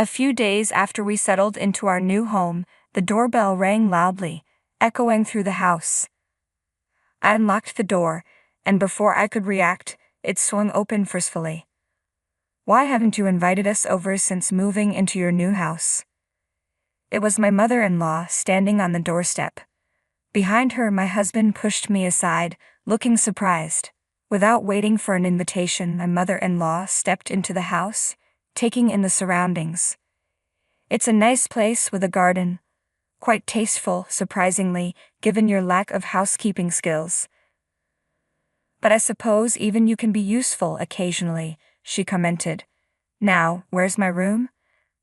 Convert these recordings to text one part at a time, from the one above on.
A few days after we settled into our new home, the doorbell rang loudly, echoing through the house. I unlocked the door, and before I could react, it swung open forcefully. "Why haven't you invited us over since moving into your new house?" It was my mother-in-law standing on the doorstep. Behind her, my husband pushed me aside, looking surprised. Without waiting for an invitation, my mother-in-law stepped into the house, taking in the surroundings. "It's a nice place with a garden. Quite tasteful, surprisingly, given your lack of housekeeping skills. But I suppose even you can be useful occasionally," she commented. "Now, where's my room?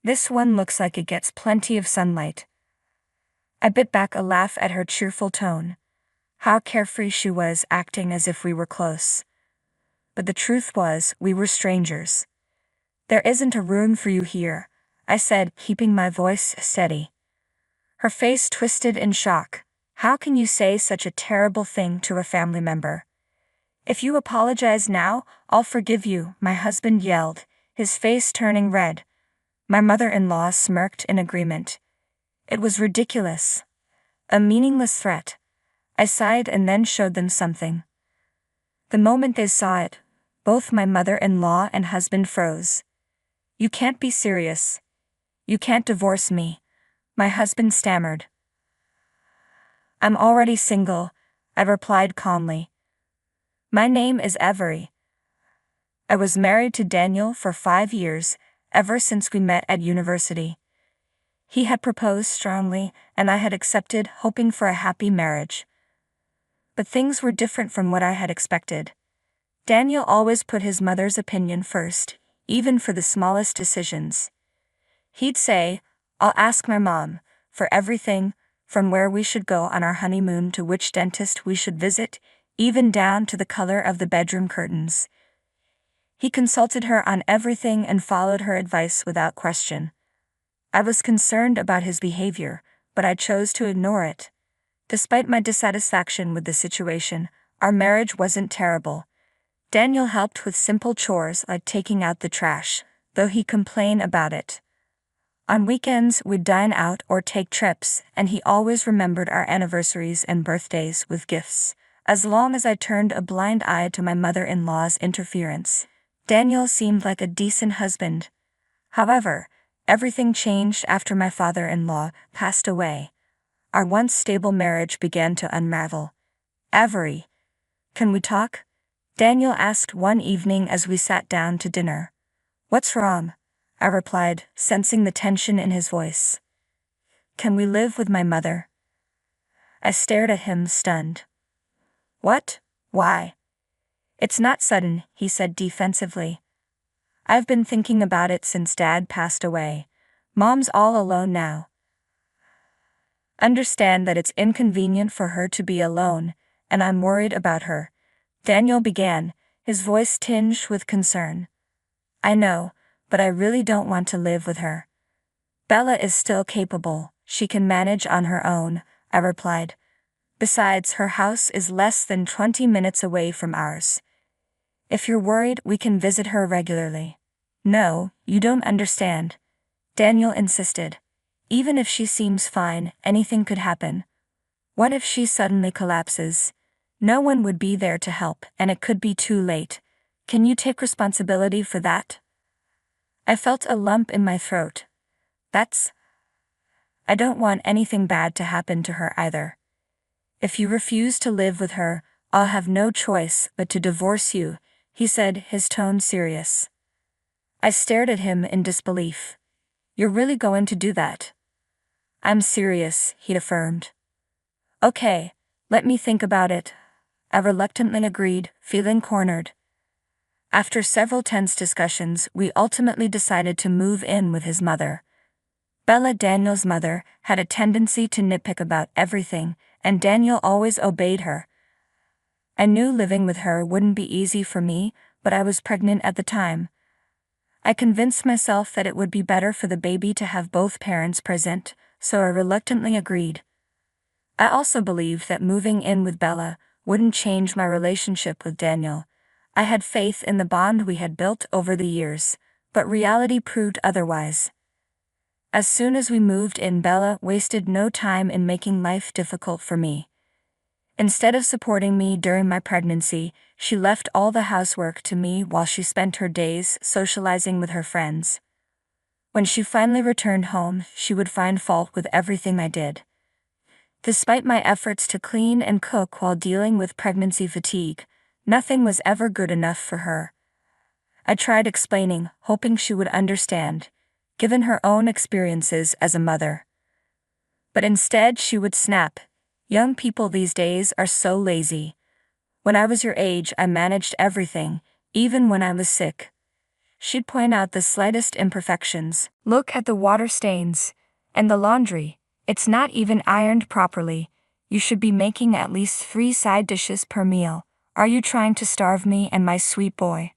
This one looks like it gets plenty of sunlight." I bit back a laugh at her cheerful tone. How carefree she was, acting as if we were close. But the truth was, we were strangers. "There isn't a room for you here," I said, keeping my voice steady. Her face twisted in shock. "How can you say such a terrible thing to a family member?" "If you apologize now, I'll forgive you," my husband yelled, his face turning red. My mother-in-law smirked in agreement. It was ridiculous. A meaningless threat. I sighed and then showed them something. The moment they saw it, both my mother-in-law and husband froze. "You can't be serious. You can't divorce me," my husband stammered. "I'm already single," I replied calmly. "My name is Avery. I was married to Daniel for 5 years, ever since we met at university. He had proposed strongly, and I had accepted, hoping for a happy marriage. But things were different from what I had expected. Daniel always put his mother's opinion first, even for the smallest decisions. He'd say, 'I'll ask my mom,' for everything, from where we should go on our honeymoon to which dentist we should visit, even down to the color of the bedroom curtains. He consulted her on everything and followed her advice without question. I was concerned about his behavior, but I chose to ignore it. Despite my dissatisfaction with the situation, our marriage wasn't terrible. Daniel helped with simple chores like taking out the trash, though he complained about it. On weekends, we'd dine out or take trips, and he always remembered our anniversaries and birthdays with gifts, as long as I turned a blind eye to my mother-in-law's interference. Daniel seemed like a decent husband. However, everything changed after my father-in-law passed away. Our once stable marriage began to unravel. "Avery, can we talk?" Daniel asked one evening as we sat down to dinner. "What's wrong?" I replied, sensing the tension in his voice. "Can we live with my mother?" I stared at him, stunned. "What? Why?" "It's not sudden," he said defensively. "I've been thinking about it since Dad passed away. Mom's all alone now. Understand that it's inconvenient for her to be alone, and I'm worried about her," Daniel began, his voice tinged with concern. "I know, but I really don't want to live with her. Bella is still capable, she can manage on her own," I replied. "Besides, her house is less than 20 minutes away from ours. If you're worried, we can visit her regularly." "No, you don't understand," Daniel insisted. "Even if she seems fine, anything could happen. What if she suddenly collapses? No one would be there to help, and it could be too late. Can you take responsibility for that?" I felt a lump in my throat. I don't want anything bad to happen to her either. If you refuse to live with her, I'll have no choice but to divorce you," he said, his tone serious. I stared at him in disbelief. "You're really going to do that?" "I'm serious," he affirmed. "Okay, let me think about it," I reluctantly agreed, feeling cornered. After several tense discussions, we ultimately decided to move in with his mother. Bella, Daniel's mother, had a tendency to nitpick about everything, and Daniel always obeyed her. I knew living with her wouldn't be easy for me, but I was pregnant at the time. I convinced myself that it would be better for the baby to have both parents present, so I reluctantly agreed. I also believed that moving in with Bella wouldn't change my relationship with Daniel. I had faith in the bond we had built over the years, but reality proved otherwise. As soon as we moved in, Bella wasted no time in making life difficult for me. Instead of supporting me during my pregnancy, she left all the housework to me while she spent her days socializing with her friends. When she finally returned home, she would find fault with everything I did. Despite my efforts to clean and cook while dealing with pregnancy fatigue, nothing was ever good enough for her. I tried explaining, hoping she would understand, given her own experiences as a mother. But instead she would snap, "Young people these days are so lazy. When I was your age, I managed everything, even when I was sick." She'd point out the slightest imperfections. "Look at the water stains. And the laundry. It's not even ironed properly. You should be making at least 3 side dishes per meal. Are you trying to starve me and my sweet boy?"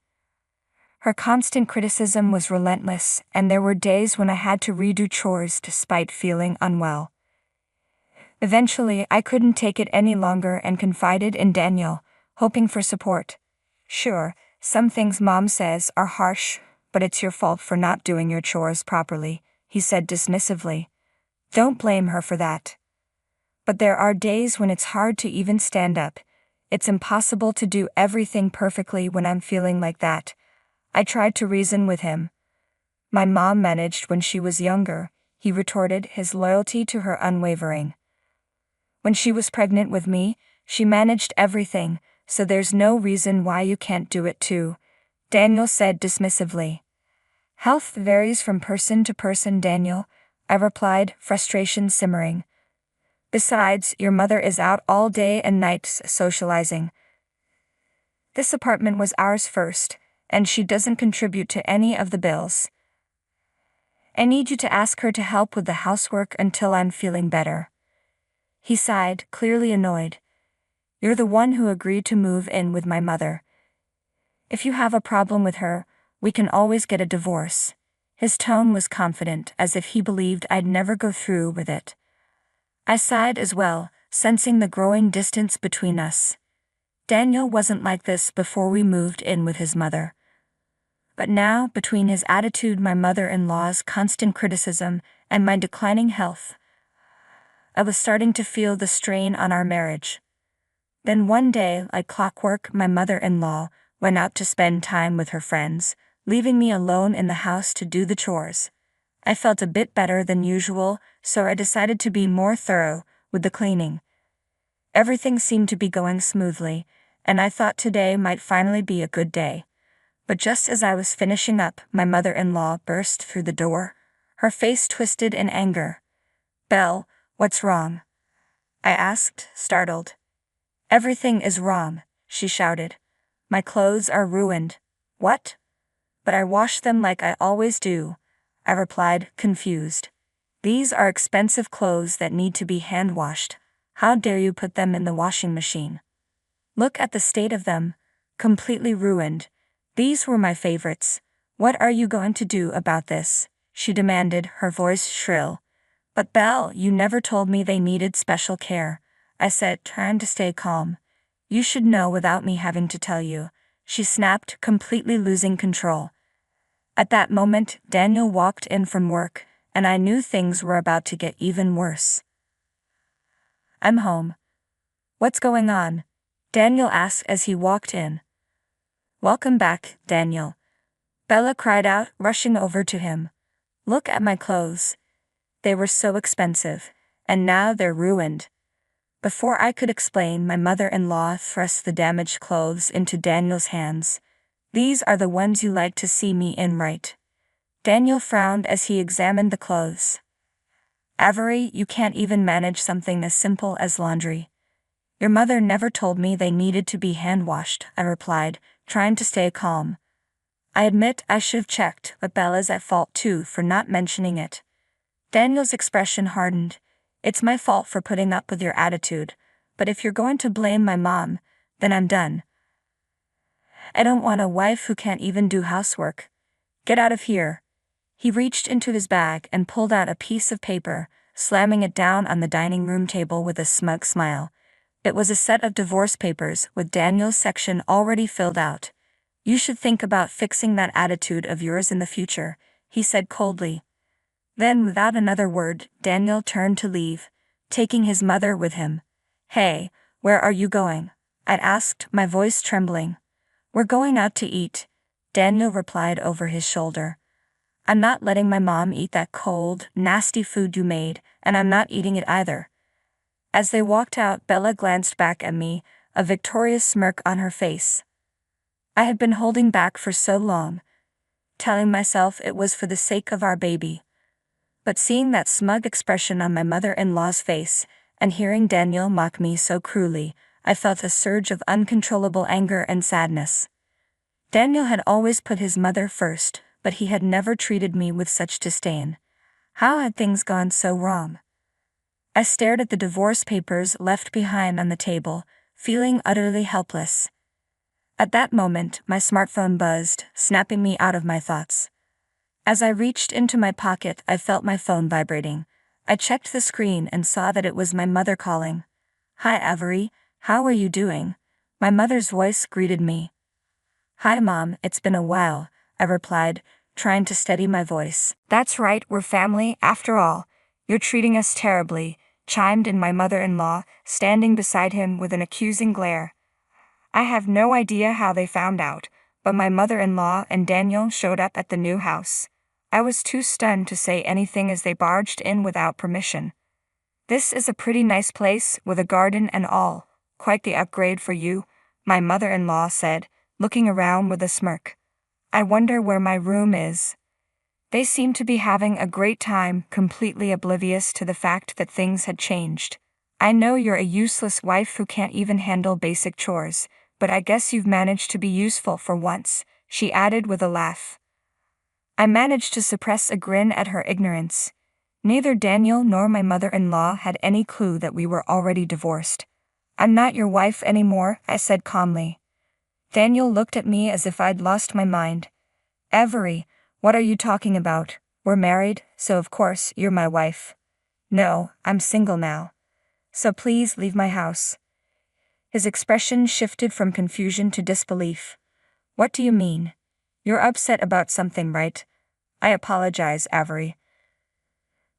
Her constant criticism was relentless, and there were days when I had to redo chores despite feeling unwell. Eventually, I couldn't take it any longer and confided in Daniel, hoping for support. "Sure, some things Mom says are harsh, but it's your fault for not doing your chores properly," he said dismissively. "Don't blame her for that." But there are days when it's hard to even stand up. It's impossible to do everything perfectly when I'm feeling like that. I tried to reason with him. "My mom managed when she was younger," he retorted, his loyalty to her unwavering. "When she was pregnant with me, she managed everything, so there's no reason why you can't do it too," Daniel said dismissively. "Health varies from person to person, Daniel," I replied, frustration simmering. "Besides, your mother is out all day and nights socializing. This apartment was ours first, and she doesn't contribute to any of the bills. I need you to ask her to help with the housework until I'm feeling better." He sighed, clearly annoyed. "You're the one who agreed to move in with my mother. If you have a problem with her, we can always get a divorce." His tone was confident, as if he believed I'd never go through with it. I sighed as well, sensing the growing distance between us. Daniel wasn't like this before we moved in with his mother. But now, between his attitude, my mother-in-law's constant criticism, and my declining health, I was starting to feel the strain on our marriage. Then one day, like clockwork, my mother-in-law went out to spend time with her friends, leaving me alone in the house to do the chores. I felt a bit better than usual, so I decided to be more thorough with the cleaning. Everything seemed to be going smoothly, and I thought today might finally be a good day. But just as I was finishing up, my mother-in-law burst through the door, her face twisted in anger. "Belle, what's wrong?" I asked, startled. "Everything is wrong," she shouted. "My clothes are ruined." "What?" "But I wash them like I always do," I replied, confused. "These are expensive clothes that need to be hand-washed. How dare you put them in the washing machine? Look at the state of them, completely ruined. These were my favorites. What are you going to do about this?" she demanded, her voice shrill. "But Belle, you never told me they needed special care," I said, trying to stay calm. "You should know without me having to tell you," she snapped, completely losing control. At that moment, Daniel walked in from work, and I knew things were about to get even worse. "I'm home." "What's going on?" Daniel asked as he walked in. "Welcome back, Daniel," Bella cried out, rushing over to him. "Look at my clothes. They were so expensive, and now they're ruined." Before I could explain, my mother-in-law thrust the damaged clothes into Daniel's hands. "These are the ones you like to see me in, right?" Daniel frowned as he examined the clothes. "Avery, you can't even manage something as simple as laundry." "Your mother never told me they needed to be hand-washed," I replied, trying to stay calm. I admit I should have checked, but Bella's at fault too for not mentioning it. Daniel's expression hardened. "It's my fault for putting up with your attitude, but if you're going to blame my mom, then I'm done. I don't want a wife who can't even do housework. Get out of here." He reached into his bag and pulled out a piece of paper, slamming it down on the dining room table with a smug smile. It was a set of divorce papers with Daniel's section already filled out. "You should think about fixing that attitude of yours in the future," he said coldly. Then without another word, Daniel turned to leave, taking his mother with him. "Hey, where are you going?" I asked, my voice trembling. "We're going out to eat," Daniel replied over his shoulder. "I'm not letting my mom eat that cold, nasty food you made, and I'm not eating it either." As they walked out, Bella glanced back at me, a victorious smirk on her face. I had been holding back for so long, telling myself it was for the sake of our baby. But seeing that smug expression on my mother-in-law's face, and hearing Daniel mock me so cruelly, I felt a surge of uncontrollable anger and sadness. Daniel had always put his mother first, but he had never treated me with such disdain. How had things gone so wrong? I stared at the divorce papers left behind on the table, feeling utterly helpless. At that moment, my smartphone buzzed, snapping me out of my thoughts. As I reached into my pocket, I felt my phone vibrating. I checked the screen and saw that it was my mother calling. "Hi Avery, how are you doing?" My mother's voice greeted me. "Hi Mom, it's been a while," I replied, trying to steady my voice. "That's right, we're family, after all. You're treating us terribly," chimed in my mother-in-law, standing beside him with an accusing glare. I have no idea how they found out, but my mother-in-law and Daniel showed up at the new house. I was too stunned to say anything as they barged in without permission. "This is a pretty nice place, with a garden and all. Quite the upgrade for you," my mother-in-law said, looking around with a smirk. "I wonder where my room is." They seemed to be having a great time, completely oblivious to the fact that things had changed. "I know you're a useless wife who can't even handle basic chores, but I guess you've managed to be useful for once," she added with a laugh. I managed to suppress a grin at her ignorance. Neither Daniel nor my mother-in-law had any clue that we were already divorced. "I'm not your wife anymore," I said calmly. Daniel looked at me as if I'd lost my mind. "Avery, what are you talking about? We're married, so of course you're my wife." "No, I'm single now. So please leave my house." His expression shifted from confusion to disbelief. "What do you mean? You're upset about something, right?" "I apologize, Avery.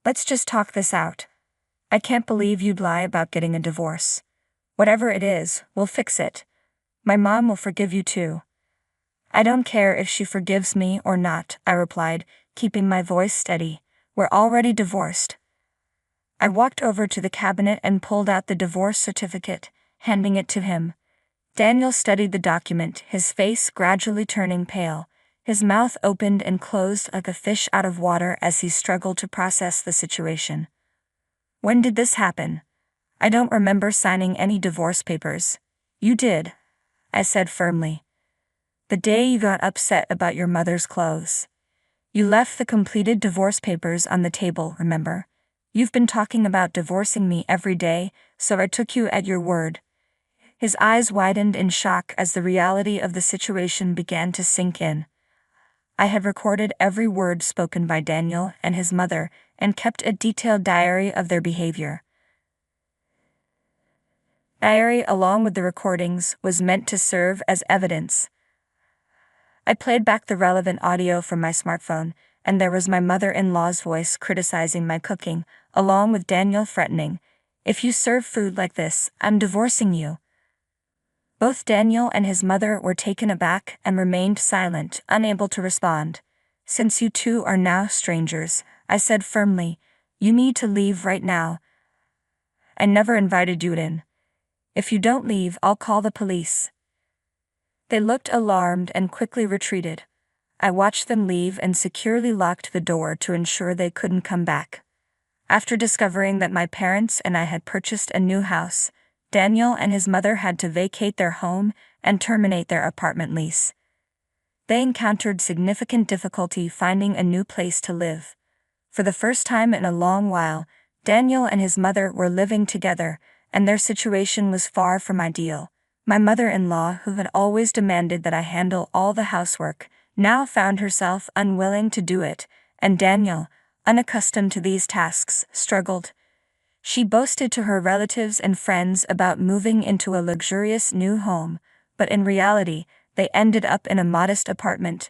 Let's just talk this out. I can't believe you'd lie about getting a divorce. Whatever it is, we'll fix it. My mom will forgive you too." "I don't care if she forgives me or not," I replied, keeping my voice steady. "We're already divorced." I walked over to the cabinet and pulled out the divorce certificate, handing it to him. Daniel studied the document, his face gradually turning pale. His mouth opened and closed like a fish out of water as he struggled to process the situation. "When did this happen?" "I don't remember signing any divorce papers." "You did," I said firmly. "The day you got upset about your mother's clothes. You left the completed divorce papers on the table, remember? You've been talking about divorcing me every day, so I took you at your word." His eyes widened in shock as the reality of the situation began to sink in. I had recorded every word spoken by Daniel and his mother and kept a detailed diary of their behavior. Diary, along with the recordings, was meant to serve as evidence. I played back the relevant audio from my smartphone, and there was my mother-in-law's voice criticizing my cooking, along with Daniel threatening, "If you serve food like this, I'm divorcing you." Both Daniel and his mother were taken aback and remained silent, unable to respond. "Since you two are now strangers," I said firmly, "you need to leave right now. I never invited you in. If you don't leave, I'll call the police." They looked alarmed and quickly retreated. I watched them leave and securely locked the door to ensure they couldn't come back. After discovering that my parents and I had purchased a new house, Daniel and his mother had to vacate their home and terminate their apartment lease. They encountered significant difficulty finding a new place to live. For the first time in a long while, Daniel and his mother were living together, and their situation was far from ideal. My mother-in-law, who had always demanded that I handle all the housework, now found herself unwilling to do it, and Daniel, unaccustomed to these tasks, struggled. She boasted to her relatives and friends about moving into a luxurious new home, but in reality, they ended up in a modest apartment.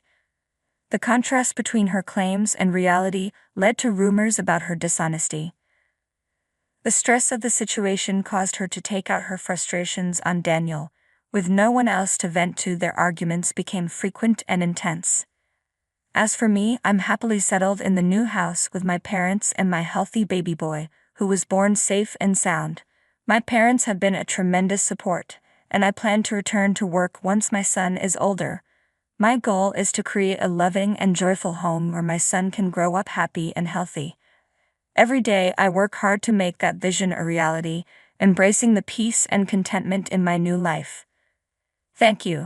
The contrast between her claims and reality led to rumors about her dishonesty. The stress of the situation caused her to take out her frustrations on Daniel. With no one else to vent to, their arguments became frequent and intense. As for me, I'm happily settled in the new house with my parents and my healthy baby boy, who was born safe and sound. My parents have been a tremendous support, and I plan to return to work once my son is older. My goal is to create a loving and joyful home where my son can grow up happy and healthy. Every day I work hard to make that vision a reality, embracing the peace and contentment in my new life. Thank you.